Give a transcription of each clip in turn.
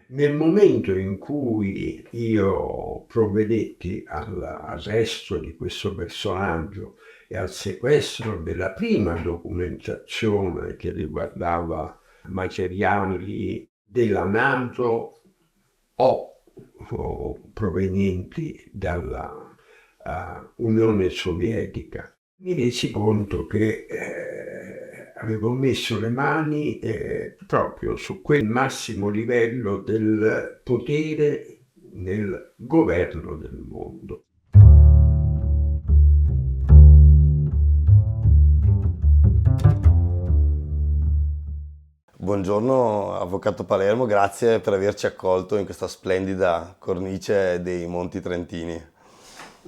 Nel momento in cui io provvedetti all'arresto di questo personaggio e al sequestro della prima documentazione che riguardava materiali della NATO o provenienti dalla Unione Sovietica, mi resi conto che avevo messo le mani proprio su quel massimo livello del potere nel governo del mondo. Buongiorno Avvocato Palermo, grazie per averci accolto in questa splendida cornice dei Monti Trentini.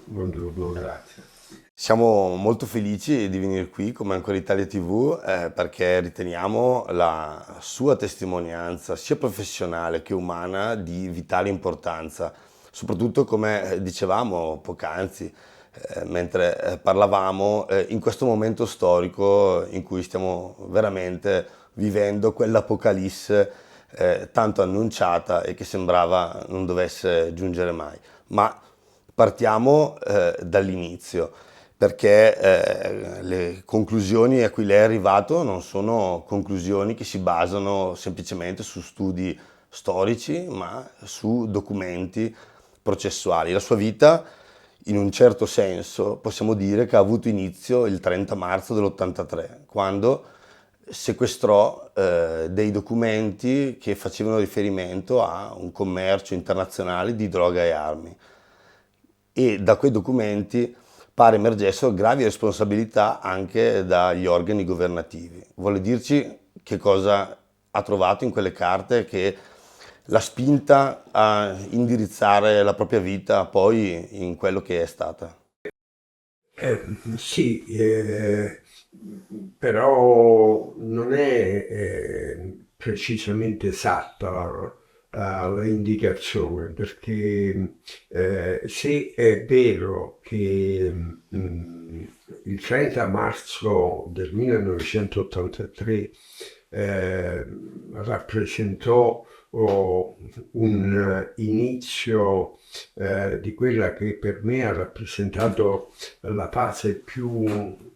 Buongiorno, grazie. Siamo molto felici di venire qui come Ancora Italia TV perché riteniamo la sua testimonianza sia professionale che umana di vitale importanza, soprattutto come dicevamo poc'anzi mentre parlavamo in questo momento storico in cui stiamo veramente vivendo quell'apocalisse tanto annunciata e che sembrava non dovesse giungere mai. Ma partiamo dall'inizio, perché le conclusioni a cui lei è arrivato non sono conclusioni che si basano semplicemente su studi storici, ma su documenti processuali. La sua vita, in un certo senso, possiamo dire che ha avuto inizio il 30 marzo dell'83, quando sequestrò dei documenti che facevano riferimento a un commercio internazionale di droga e armi e da quei documenti pare emergessero gravi responsabilità anche dagli organi governativi. Vuole dirci che cosa ha trovato in quelle carte che l'ha spinta a indirizzare la propria vita poi in quello che è stata? Sì, però non è precisamente esatta l'indicazione, perché se è vero che il 30 marzo del 1983 rappresentò un inizio di quella che per me ha rappresentato la fase più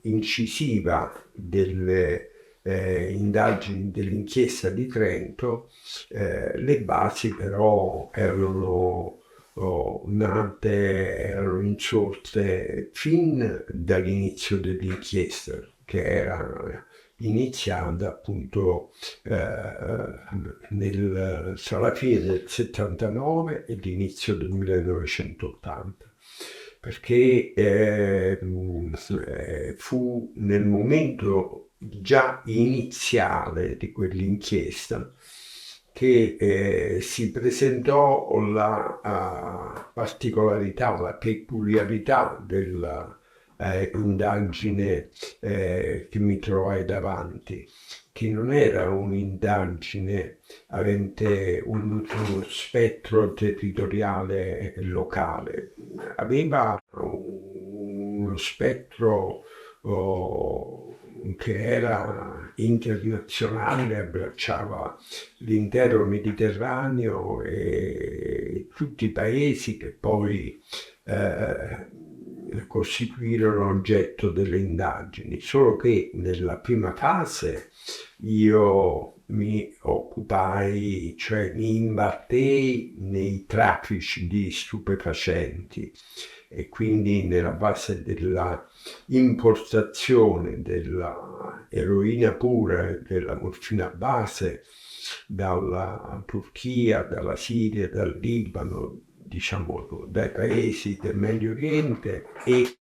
incisiva delle indagini dell'inchiesta di Trento, le basi però erano insorte fin dall'inizio dell'inchiesta, che era iniziata appunto tra la fine del 79 e l'inizio del 1980, perché fu nel momento già iniziale di quell'inchiesta che si presentò la particolarità, la peculiarità della indagine che mi trovai davanti, che non era un'indagine avente uno spettro territoriale locale, aveva uno spettro che era internazionale, abbracciava l'intero Mediterraneo e tutti i paesi che poi costituirono oggetto delle indagini, solo che nella prima fase io mi occupai, cioè mi imbattei nei traffici di stupefacenti e quindi nella base della importazione della eroina pura, della morfina base dalla Turchia, dalla Siria, dal Libano, diciamo dai paesi del Medio Oriente e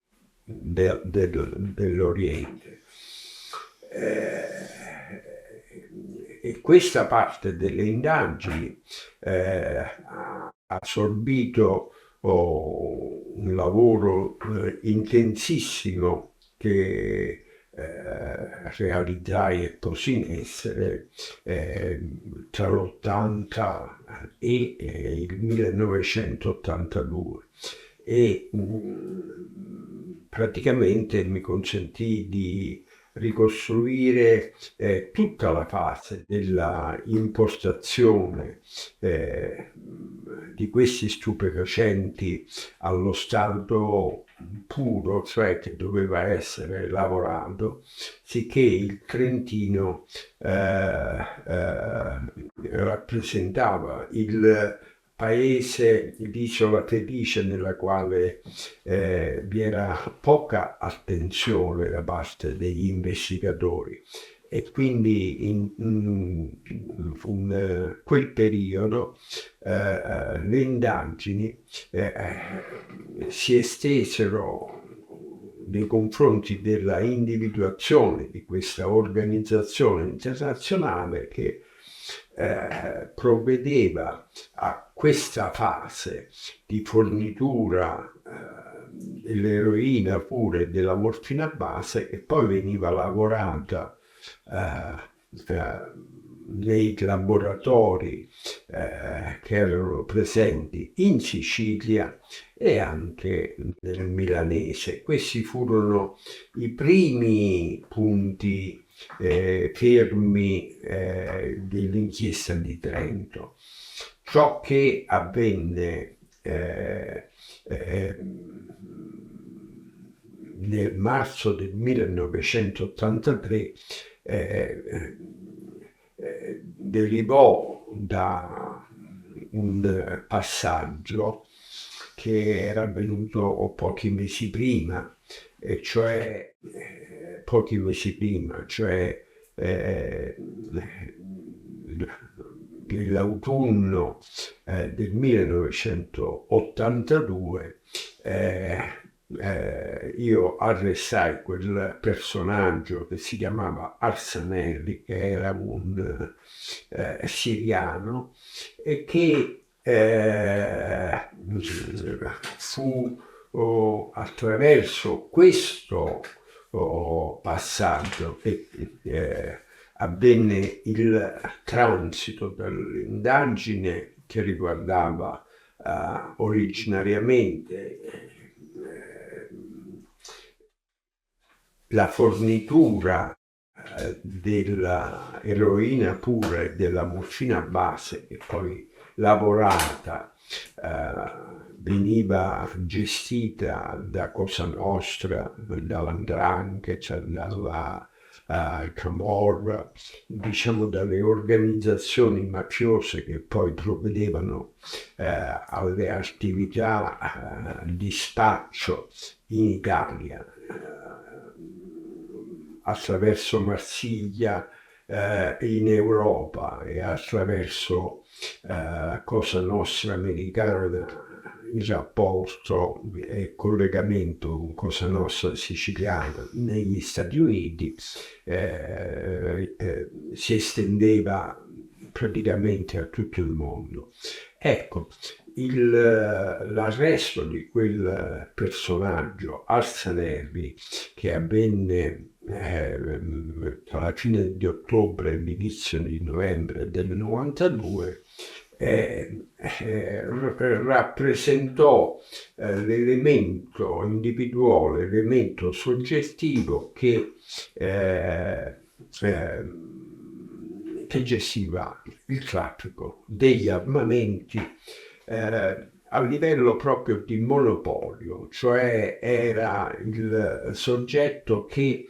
dell'Oriente. E questa parte delle indagini ha assorbito un lavoro intensissimo che realizzai e posi in essere tra l'80 e il 1982 e praticamente mi consentì di ricostruire tutta la fase della importazione di questi stupefacenti allo stato puro, cioè che doveva essere lavorato, sicché il Trentino rappresentava il paese, l'isola felice nella quale vi era poca attenzione da parte degli investigatori. E quindi in quel periodo le indagini si estesero nei confronti della individuazione di questa organizzazione internazionale che provvedeva a questa fase di fornitura dell'eroina pure della morfina base, che poi veniva lavorata nei laboratori che erano presenti in Sicilia e anche nel Milanese. Questi furono i primi punti fermi dell'inchiesta di Trento. Ciò che avvenne nel marzo del 1983 derivò da un passaggio che era avvenuto pochi mesi prima, cioè nell'autunno del 1982 io arrestai quel personaggio che si chiamava Arsanelli, che era un siriano, e che fu attraverso questo passaggio che avvenne il transito dall'indagine che riguardava originariamente la fornitura della eroina pura e della morfina base, che poi lavorata veniva gestita da Cosa Nostra, dall''ndrangheta, dalla Camorra, diciamo dalle organizzazioni mafiose che poi provvedevano alle attività di spaccio in Italia attraverso Marsiglia in Europa e attraverso Cosa Nostra americana, il rapporto e collegamento con Cosa Nostra siciliana negli Stati Uniti si estendeva praticamente a tutto il mondo. Ecco, l'arresto di quel personaggio, Arsanelli, che avvenne tra la fine di ottobre e l'inizio di novembre del 92, rappresentò l'elemento individuale, l'elemento soggettivo che gestiva il traffico degli armamenti a livello proprio di monopolio, cioè era il soggetto che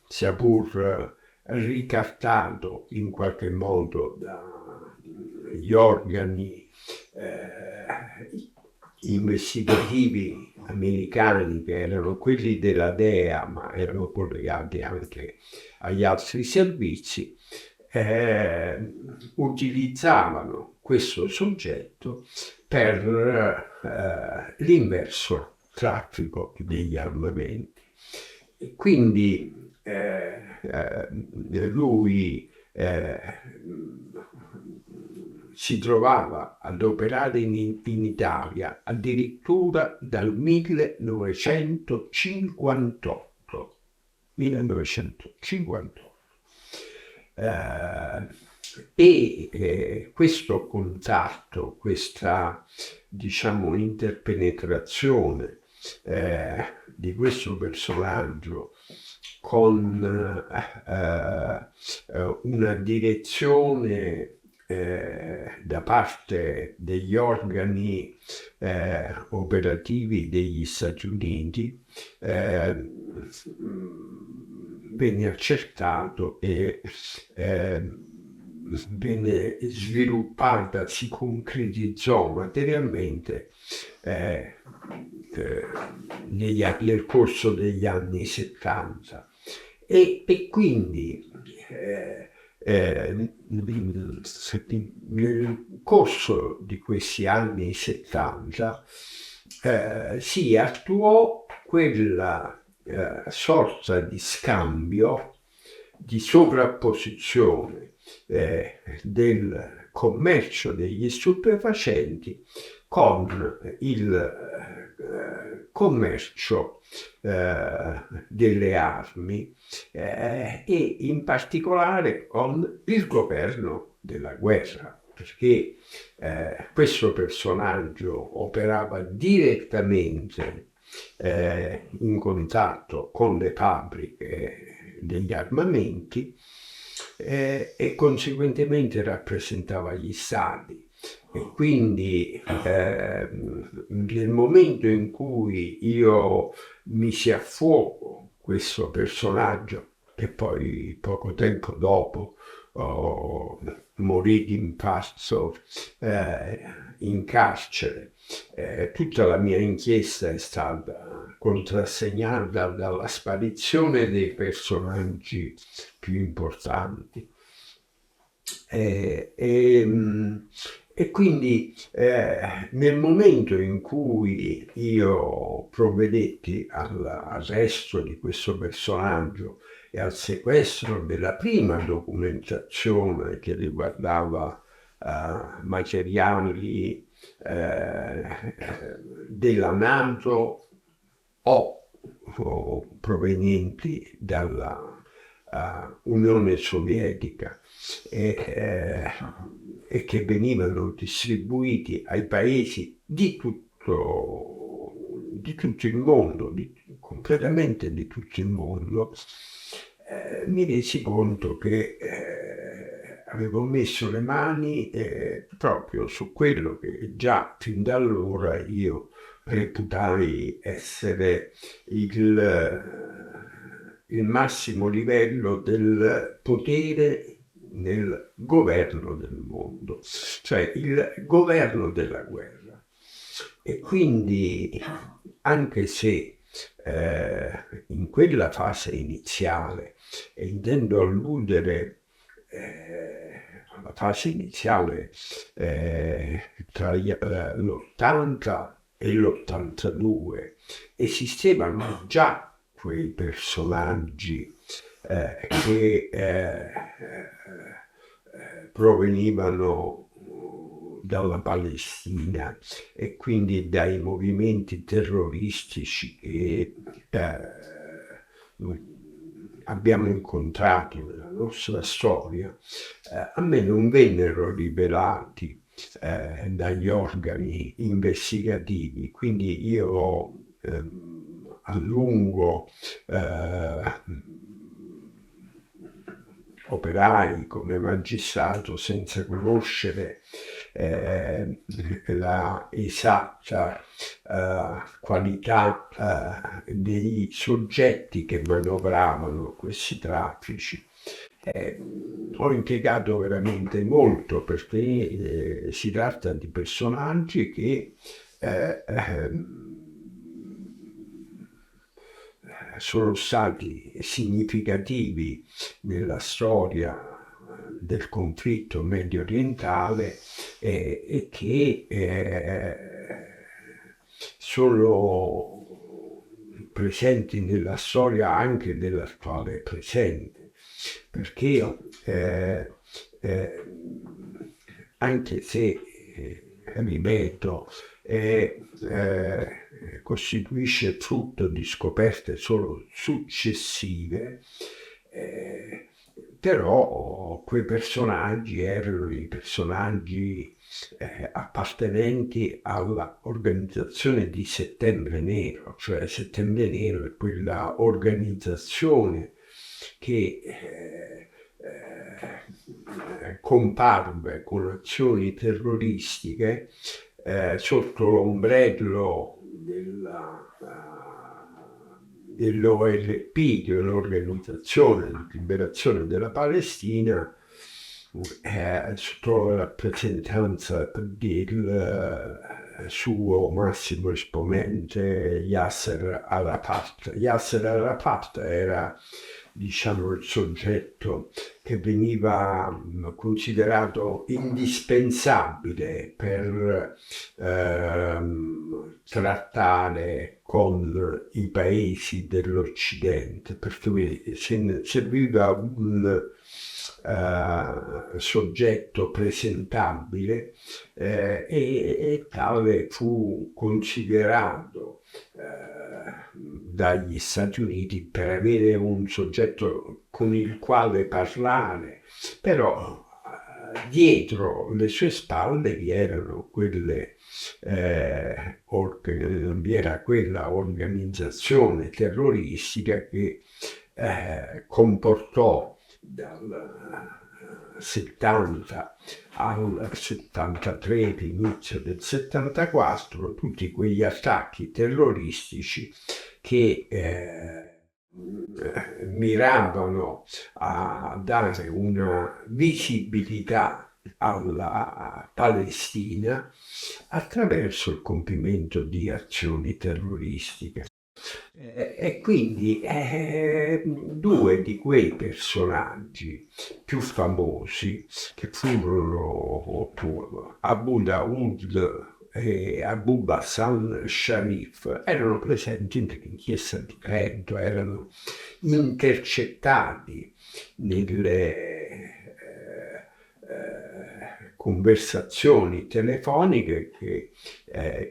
sia pur ricattato in qualche modo dagli organi investigativi americani, che erano quelli della DEA, ma erano collegati anche agli altri servizi, utilizzavano questo soggetto per l'inverso traffico degli armamenti. E quindi lui si trovava ad operare in Italia addirittura dal 1958. E questo contatto, questa diciamo interpenetrazione di questo personaggio con una direzione da parte degli organi operativi degli Stati Uniti, venne accertato e venne sviluppata, si concretizzò materialmente nel corso degli anni 70 e quindi nel corso di questi anni 70 si attuò quella sorta di scambio, di sovrapposizione del commercio degli stupefacenti con il commercio delle armi e in particolare con il governo della guerra, perché questo personaggio operava direttamente in contatto con le fabbriche degli armamenti e conseguentemente rappresentava gli stati. E quindi nel momento in cui io misi a fuoco questo personaggio, che poi poco tempo dopo morì di impazzo in carcere, tutta la mia inchiesta è stata contrassegnata dalla sparizione dei personaggi più importanti. E quindi nel momento in cui io provvedetti all'arresto di questo personaggio e al sequestro della prima documentazione che riguardava materiali della NATO o provenienti dalla Unione Sovietica e che venivano distribuiti ai paesi di tutto il mondo, completamente di tutto il mondo, mi resi conto che avevo messo le mani proprio su quello che già fin da allora io reputai essere il massimo livello del potere nel governo del mondo, cioè il governo della guerra. E quindi, anche se in quella fase iniziale, e intendo alludere alla fase iniziale tra l'80 e l'82, esistevano già quei personaggi che provenivano dalla Palestina e quindi dai movimenti terroristici che abbiamo incontrato nella nostra storia, a me non vennero rivelati dagli organi investigativi, quindi io a lungo operai come magistrato senza conoscere la esatta qualità dei soggetti che manovravano questi traffici. Ho impiegato veramente molto perché si tratta di personaggi che sono stati significativi nella storia del conflitto medio orientale e che sono presenti nella storia anche dell'attuale presente, perché anche se, ripeto, costituisce frutto di scoperte solo successive, però quei personaggi erano i personaggi appartenenti all'organizzazione di Settembre Nero, cioè Settembre Nero è quella organizzazione che comparve con azioni terroristiche sotto l'ombrello dell'OLP, dell'Organizzazione di Liberazione della Palestina, sotto la rappresentanza del suo massimo esponente Yasser Arafat. Yasser Arafat era, diciamo, il soggetto che veniva considerato indispensabile per trattare con i paesi dell'Occidente, perché serviva un soggetto presentabile e tale fu considerato dagli Stati Uniti per avere un soggetto con il quale parlare, però dietro le sue spalle vi erano vi era quella organizzazione terroristica che comportò dal 70 al 73, inizio del 74, tutti quegli attacchi terroristici che miravano a dare una visibilità alla Palestina attraverso il compimento di azioni terroristiche. E quindi due di quei personaggi più famosi, che furono Abu Daoud e Abu Hassan Sharif, erano presenti nell'inchiesta di Trento, erano intercettati nelle conversazioni telefoniche che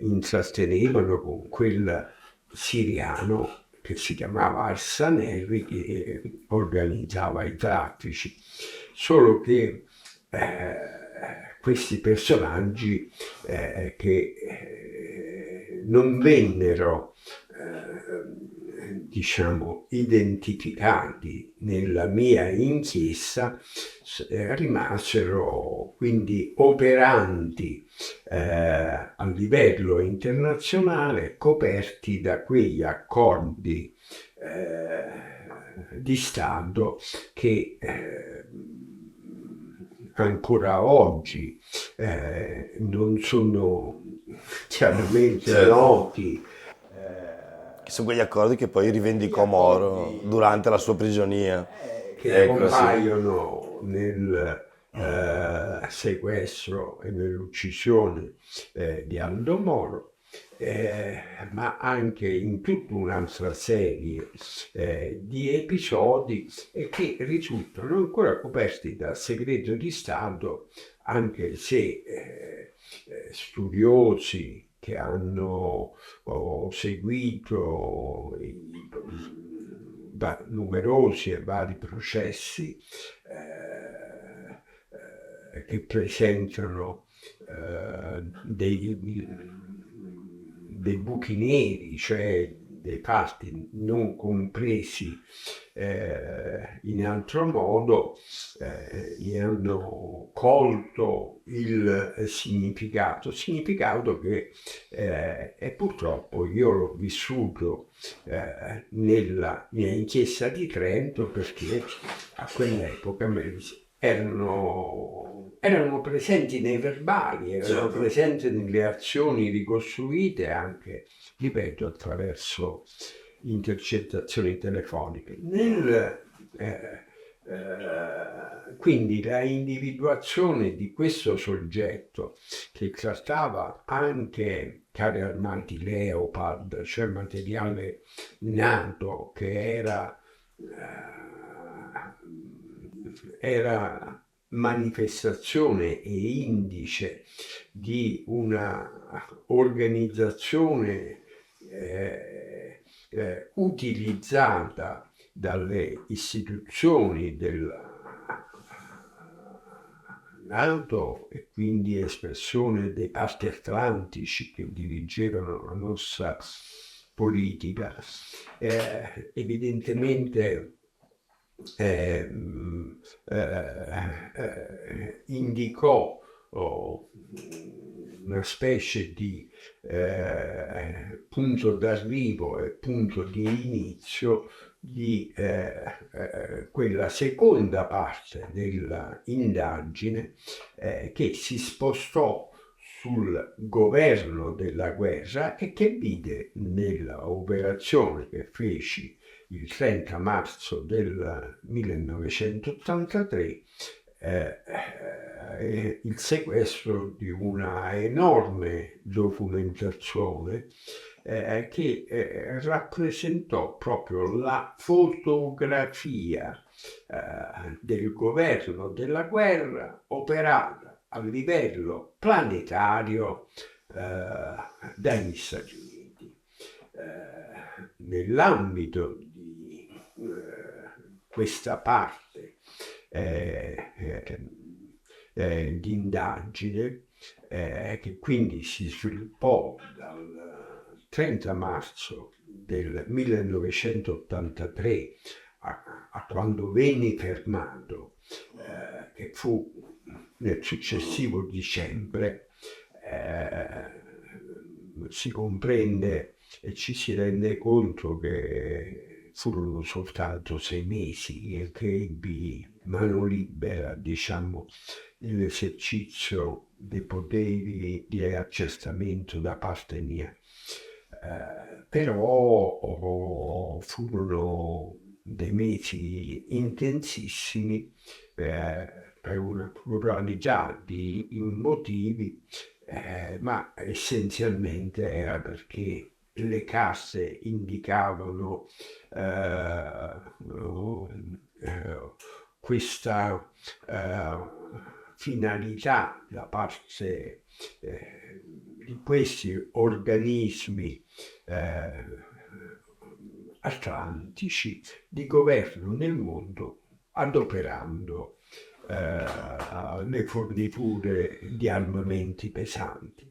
intrattenevano con quel siriano che si chiamava Arsanelli, che organizzava i traffici. Solo che questi personaggi che non vennero diciamo identificati nella mia inchiesta rimasero quindi operanti a livello internazionale, coperti da quegli accordi di Stato che ancora oggi non sono chiaramente noti. Che sono quegli accordi che poi rivendicò Moro durante la sua prigionia. Che compaiono nel sequestro e nell'uccisione di Aldo Moro, ma anche in tutta un'altra serie di episodi che risultano ancora coperti da segreto di Stato, anche se studiosi che hanno seguito numerosi e vari processi che presentano dei buchi neri, cioè dei fatti non compresi in altro modo, ne hanno colto il significato che purtroppo io l'ho vissuto nella mia inchiesta di Trento, perché a quell'epoca erano presenti nei verbali, erano presenti nelle azioni ricostruite anche, ripeto, attraverso intercettazioni telefoniche. Quindi la individuazione di questo soggetto, che trattava anche carri armati Leopard, cioè materiale NATO, che era manifestazione e indice di una organizzazione utilizzata dalle istituzioni NATO e quindi espressione dei parti atlantici che dirigevano la nostra politica, evidentemente indicò una specie di punto d'arrivo e punto di inizio di quella seconda parte dell'indagine che si spostò sul governo della guerra e che vide nell'operazione che feci il 30 marzo del 1983 il sequestro di una enorme documentazione che rappresentò proprio la fotografia del governo della guerra operata a livello planetario dagli Stati Uniti. Nell'ambito di questa parte di indagine che quindi si sviluppò dal 30 marzo del 1983 a quando venni fermato, che fu nel successivo dicembre, si comprende e ci si rende conto che furono soltanto 6 mesi che ebbi mano libera, diciamo, nell'esercizio dei poteri di accertamento da parte mia. Però furono dei mesi intensissimi per una pluralità di motivi, ma essenzialmente era perché le casse indicavano questa finalità da parte di questi organismi atlantici di governo nel mondo, adoperando le forniture di armamenti pesanti.